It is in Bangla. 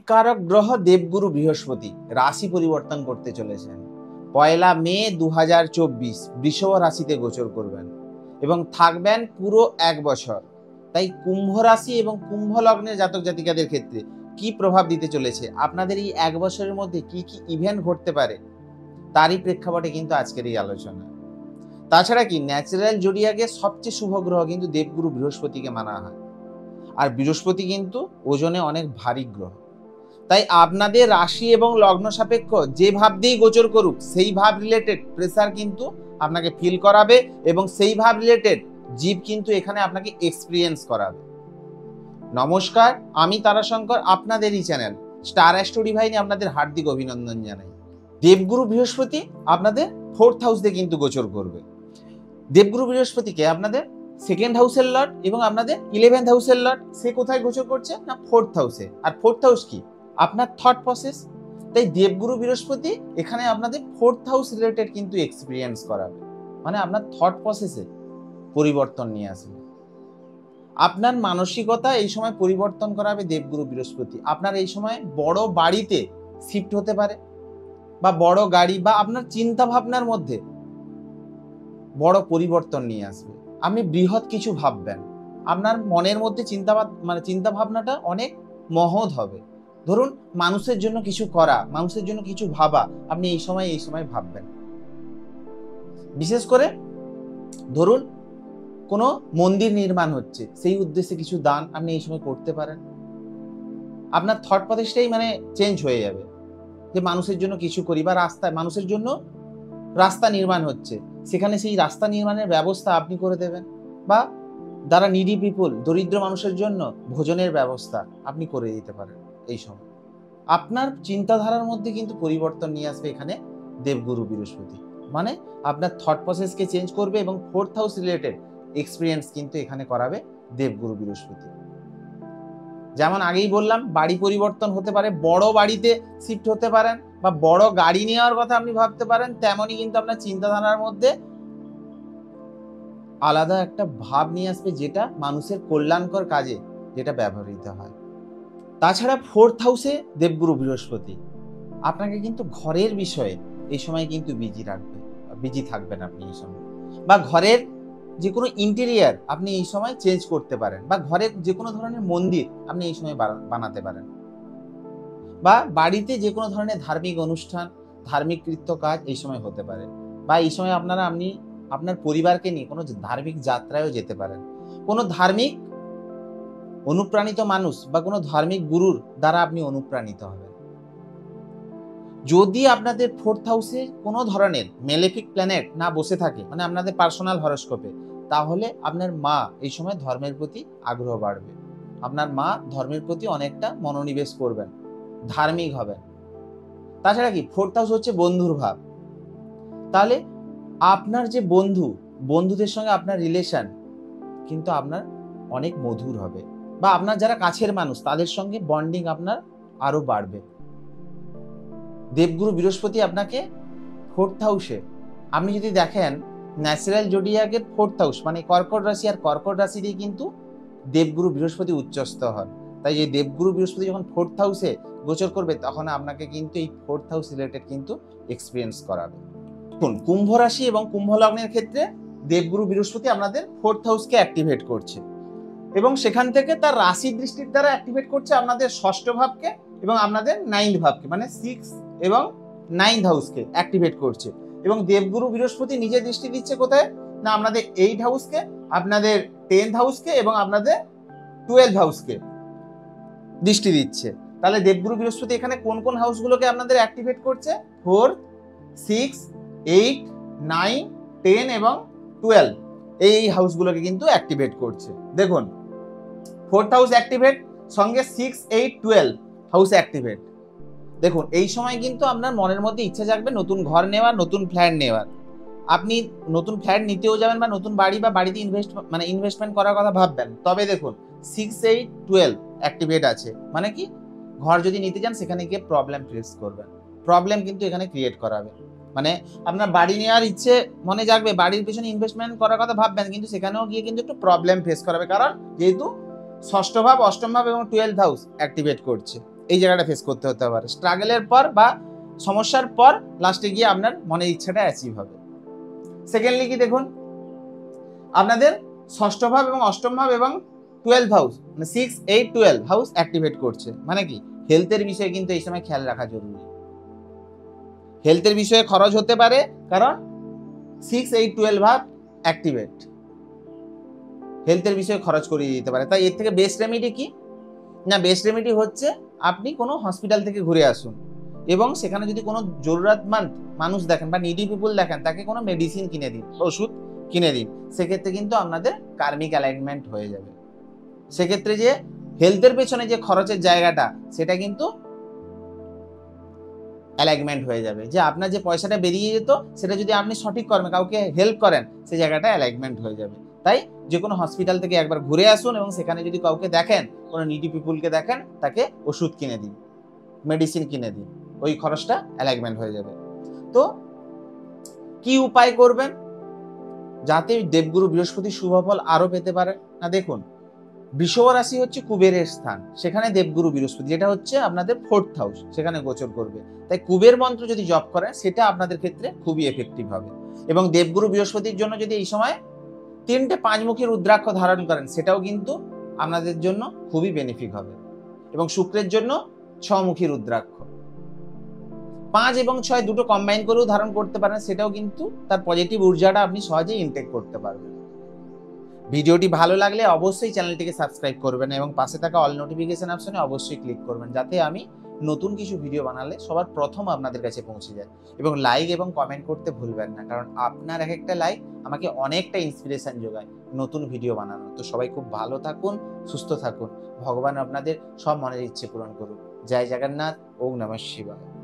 জীবকারক গ্রহ দেবগুরু বৃহস্পতি রাশি পরিবর্তন করতে চলেছেন। 1 মে 2024 বৃষভ রাশিতে গোচর করবেন এবং থাকবেন পুরো 1 বছর। তাই কুম্ভ রাশি এবং কুম্ভ লগ্নের জাতক জাতিকাদের ক্ষেত্রে কি প্রভাব দিতে চলেছে, আপনাদের এই 1 বছরের মধ্যে কি কি ইভেন্ট ঘটতে পারে, তারই প্রেক্ষাপটে কিন্তু আজকের এই আলোচনা। তাছাড়া কি ন্যাচারাল জোডিয়াকের সবচেয়ে শুভ গ্রহ কিন্তু দেবগুরু বৃহস্পতিকে মানা হয়, আর বৃহস্পতি কিন্তু ওজনে অনেক ভারী গ্রহ। তাই আপনাদের রাশি এবং লগ্ন সাপেক্ষ যে ভাব দিয়েই গোচর করুক, সেই ভাব রিলেটেড প্রেসার কিন্তু আপনাকে ফিল করাবে এবং সেই ভাব রিলেটেড জীব কিন্তু এখানে আপনাকে এক্সপিরিয়েন্স করাবে। নমস্কার, আমি তারাশঙ্কর, আপনাদেরই চ্যানেল স্টার অ্যাস্ট্রো ডিভাইনে আপনাদের হার্দিক অভিনন্দন জানাই। দেবগুরু বৃহস্পতি আপনাদের 4th হাউসে কিন্তু গোচর করবে। দেবগুরু বৃহস্পতিকে আপনাদের 2nd হাউসের লর্ড এবং আপনাদের 11th হাউসের লর্ড, সে কোথায় গোচর করছে না 4th হাউসে। আর 4th হাউস কি আপনার থট প্রসেস। তাই দেবগুরু বৃহস্পতি এখানে আপনাদের 4th হাউস রিলেটেড কিন্তু এক্সপিরিয়েন্স করাবে, মানে আপনার থট প্রসেসে পরিবর্তন নিয়ে আসবে। আপনার মানসিকতা এই সময় পরিবর্তন করাবে দেবগুরু বৃহস্পতি। আপনার এই সময় বড় বাড়িতে শিফট হতে পারে, বা বড় গাড়ি, বা আপনার চিন্তা ভাবনার মধ্যে বড় পরিবর্তন নিয়ে আসবে। আপনি বৃহৎ কিছু ভাববেন, আপনার মনের মধ্যে চিন্তা ভাবনাটা অনেক মহৎ হবে। ধরুন মানুষের জন্য কিছু করা, মানুষের জন্য কিছু ভাবা, আপনি এই সময় ভাববেন। বিশেষ করে ধরুন কোনো মন্দির নির্মাণ হচ্ছে, সেই উদ্দেশ্যে কিছু দান আপনি এই সময় করতে পারেন। আপনার থট প্রসেসটাই চেঞ্জ হয়ে যাবে, যে মানুষের জন্য কিছু করি, বা রাস্তায় মানুষের জন্য রাস্তা নির্মাণ হচ্ছে, সেখানে সেই রাস্তা নির্মাণের ব্যবস্থা আপনি করে দেবেন, বা যারা নিডি পিপল, দরিদ্র মানুষের জন্য ভোজনের ব্যবস্থা আপনি করে দিতে পারেন। এই সময় আপনার চিন্তাধারার মধ্যে কিন্তু পরিবর্তন নিয়ে আসবে এখানে দেবগুরু বৃহস্পতি, মানে আপনার থট প্রসেসকে চেঞ্জ করবে এবং 4th হাউস রিলেটেড এক্সপিরিয়েন্স কিন্তু এখানে করাবে দেবগুরু বৃহস্পতি। যেমন আগেই বললাম, বাড়ি পরিবর্তন হতে পারে, বড় বাড়িতে শিফট হতে পারেন, বা বড় গাড়ি নেওয়ার কথা আপনি ভাবতে পারেন। তেমনই কিন্তু আপনার চিন্তাধারার মধ্যে আলাদা একটা ভাব নিয়ে আসবে, যেটা মানুষের কল্যাণকর কাজে যেটা ব্যবহৃত হয়। তাছাড়া 4th হাউসে দেবগুরু বৃহস্পতি আপনাকে কিন্তু ঘরের বিষয়ে এই সময় কিন্তু বিজি থাকবেন আপনি এই সময়, বা ঘরের যে কোনো ইন্টেরিয়ার আপনি এই সময় চেঞ্জ করতে পারেন, বা ঘরের যে কোনো ধরনের মন্দির আপনি এই সময় বানাতে পারেন, বা বাড়িতে যে কোনো ধরনের ধার্মিক অনুষ্ঠান, ধার্মিক কৃত্য কাজ এই সময় হতে পারে, বা এই সময় আপনি আপনার পরিবারকে নিয়ে কোনো ধার্মিক যাত্রায়ও যেতে পারেন। কোনো ধার্মিক অনুপ্রাণিত মানুষ বা কোনো ধার্মিক গুরুর দ্বারা আপনি অনুপ্রাণিত হবেন। যদি আপনাদের 4th হাউসে কোনো ধরনের মেলেফিক প্ল্যানেট না বসে থাকে, মানে আপনাদের পার্সোনাল হরোস্কোপে, তাহলে আপনার মা এই সময় ধর্মের প্রতি আগ্রহ বাড়বে। আপনার মা ধর্মের প্রতি অনেকটা মনোনিবেশ করবেন, ধার্মিক হবেন। তাছাড়া কি 4th হাউস হচ্ছে বন্ধুর ভাব। তাহলে আপনার যে বন্ধুদের সঙ্গে আপনার রিলেশন কিন্তু আপনার অনেক মধুর হবে, বা আপনার যারা কাছের মানুষ তাদের সঙ্গে বন্ডিং আপনার আরো বাড়বে। দেবগুরু বৃহস্পতি আপনাকে 4th হাউসে, আপনি যদি দেখেন ন্যাচারাল জোডিয়াকের 4th হাউস মানে কর্কট রাশি, আর কর্কট রাশিতেই কিন্তু দেবগুরু বৃহস্পতি উচ্চস্থ হন। তাই এই দেবগুরু বৃহস্পতি যখন 4th হাউসে গোচর করবে, তখন আপনাকে কিন্তু এই 4th হাউস রিলেটেড কিন্তু এক্সপিরিয়েন্স করাবে। কুম্ভ রাশি এবং কুম্ভ লগ্নের ক্ষেত্রে দেবগুরু বৃহস্পতি আপনাদের 4th হাউসকে অ্যাক্টিভেট করছে, এবং সেখান থেকে তার রাশি দৃষ্টির দ্বারা অ্যাক্টিভেট করছে আপনাদের 6ষ্ঠ ভাবকে এবং আপনাদের 9th ভাবকে, মানে 6 এবং 9th হাউসকে অ্যাক্টিভেট করছে। এবং দেবগুরু বৃহস্পতি নিজে দৃষ্টি দিচ্ছে কোথায় না আপনাদের 8th হাউসকে, আপনাদের 10th হাউসকে এবং আপনাদের 12th হাউসকে দৃষ্টি দিচ্ছে। তাহলে দেবগুরু বৃহস্পতি এখানে কোন কোন হাউসগুলোকে আপনাদের অ্যাক্টিভেট করছে? 4, 6, 8, 9, 10 এবং 12 এই হাউসগুলোকে কিন্তু অ্যাক্টিভেট করছে। দেখুন 4th হাউস অ্যাক্টিভেট, সঙ্গে 6, 8, 12 হাউস অ্যাক্টিভেট। দেখুন এই সময় কিন্তু আপনার মনের মধ্যে ইচ্ছা জাগবে নতুন ঘর নেওয়ার, নতুন ফ্ল্যাট নেওয়ার। আপনি নতুন ফ্ল্যাট নিতেও যাবেন, বা নতুন বাড়ি বা বাড়িতে ইনভেস্টমেন্ট করার কথা ভাববেন। তবে দেখুন 6, 8, 12 অ্যাক্টিভেট আছে, মানে কি ঘর যদি নিতে যান সেখানে গিয়ে প্রবলেম ফেস করবেন, প্রবলেম কিন্তু এখানে ক্রিয়েট করাবে। মানে আপনার বাড়ি নেওয়ার ইচ্ছে মনে জাগবে, বাড়ির পেছনে ইনভেস্টমেন্ট করার কথা ভাববেন, কিন্তু সেখানেও গিয়ে কিন্তু একটু প্রবলেম ফেস করাবে, কারণ যেহেতু 6ষ্ঠ ভাব, 8ম ভাব এবং 12th হাউস অ্যাক্টিভেট করছে। এই জায়গাটা ফেস করতে হতে পারে। স্ট্রাগলের পর বা সমস্যার পর লাস্টে গিয়ে আপনার মনের ইচ্ছাটা অ্যাচিভ হবে। সেকেন্ডলি কি দেখুন, আপনাদের ষষ্ঠ ভাব এবং অষ্টম ভাব এবং 12 হাউস, মানে 6, 8, 12 হাউস অ্যাক্টিভেট করছে। মানে কি, হেলথের বিষয়ে কিন্তু এই সময় খেয়াল রাখা জরুরি। হেলথের বিষয়ে খরচ হতে পারে, কারণ 6, 8, 12 ভাব অ্যাক্টিভেট, হেলথের বিষয়ে খরচ করিয়ে দিতে পারে। তাই এর থেকে বেস্ট রেমেডি কি না, বেস্ট রেমেডি হচ্ছে আপনি কোনো হসপিটাল থেকে ঘুরে আসুন এবং সেখানে যদি কোনো জরুরতমন্দ মানুষ দেখেন বা নিডি পিপুল দেখেন, তাকে কোনো মেডিসিন কিনে দিন, ওষুধ কিনে দিন। সেক্ষেত্রে কিন্তু আপনাদের কার্মিক অ্যালাইনমেন্ট হয়ে যাবে। সেক্ষেত্রে যে হেলথের পেছনে যে খরচের জায়গাটা, সেটা কিন্তু অ্যালাইনমেন্ট হয়ে যাবে। যে আপনার যে পয়সাটা বেরিয়ে যেত, সেটা যদি আপনি সঠিক কর্মে কাউকে হেল্প করেন, সেই জায়গাটা অ্যালাইনমেন্ট হয়ে যাবে। তাই যে কোনো হসপিটাল থেকে একবার ঘুরে আসুন এবং সেখানে যদি কাউকে দেখেন, কোনো নিডি পিপুলকে দেখেন, তাকে ওষুধ কিনে দিন, মেডিসিন কিনে দিন, ওই খরচটা অ্যালাইনমেন্ট হয়ে যাবে। তো কি উপায় করবেন যাতে দেবগুরু বৃহস্পতি শুভ ফল আরো পেতে পারে? না দেখুন, বৃষভ রাশি হচ্ছে কুবেরের স্থান, সেখানে দেবগুরু বৃহস্পতি, যেটা হচ্ছে আপনাদের 4th হাউস, সেখানে গোচর করবে। তাই কুবের মন্ত্র যদি জপ করেন, সেটা আপনাদের ক্ষেত্রে খুবই এফেক্টিভ হবে। এবং দেবগুরু বৃহস্পতির জন্য যদি এই সময় 3টে 5মুখী রুদ্রাক্ষ ধারণ করেন, সেটাও কিন্তু আপনাদের জন্য খুবই বেনিফিক হবে। এবং শুক্রের জন্য 6মুখী রুদ্রাক্ষ, 5 এবং 6 দুটো কম্বাইন করেও ধারণ করতে পারেন, সেটাও কিন্তু তার পজিটিভ ঊর্জাটা আপনি সহজেই ইনটেক করতে পারবেন। ভিডিওটি ভালো লাগলে অবশ্যই চ্যানেলটিকে সাবস্ক্রাইব করবেন এবং পাশে থাকা অল নোটিফিকেশন অপশনে অবশ্যই ক্লিক করবেন, যাতে আমি নতুন কিছু ভিডিও বানালে সবার প্রথম আপনাদের কাছে পৌঁছে যায়। এবং লাইক এবং কমেন্ট করতে ভুলবেন না, কারণ আপনার এক একটা লাইক আমাকে অনেকটা ইন্সপিরেশন যোগায় নতুন ভিডিও বানানোর। তো সবাই খুব ভালো থাকুন, সুস্থ থাকুন, ভগবান আপনাদের সব মনের ইচ্ছে পূরণ করুন। জয় জগন্নাথ, ওম নমঃ শিবায়।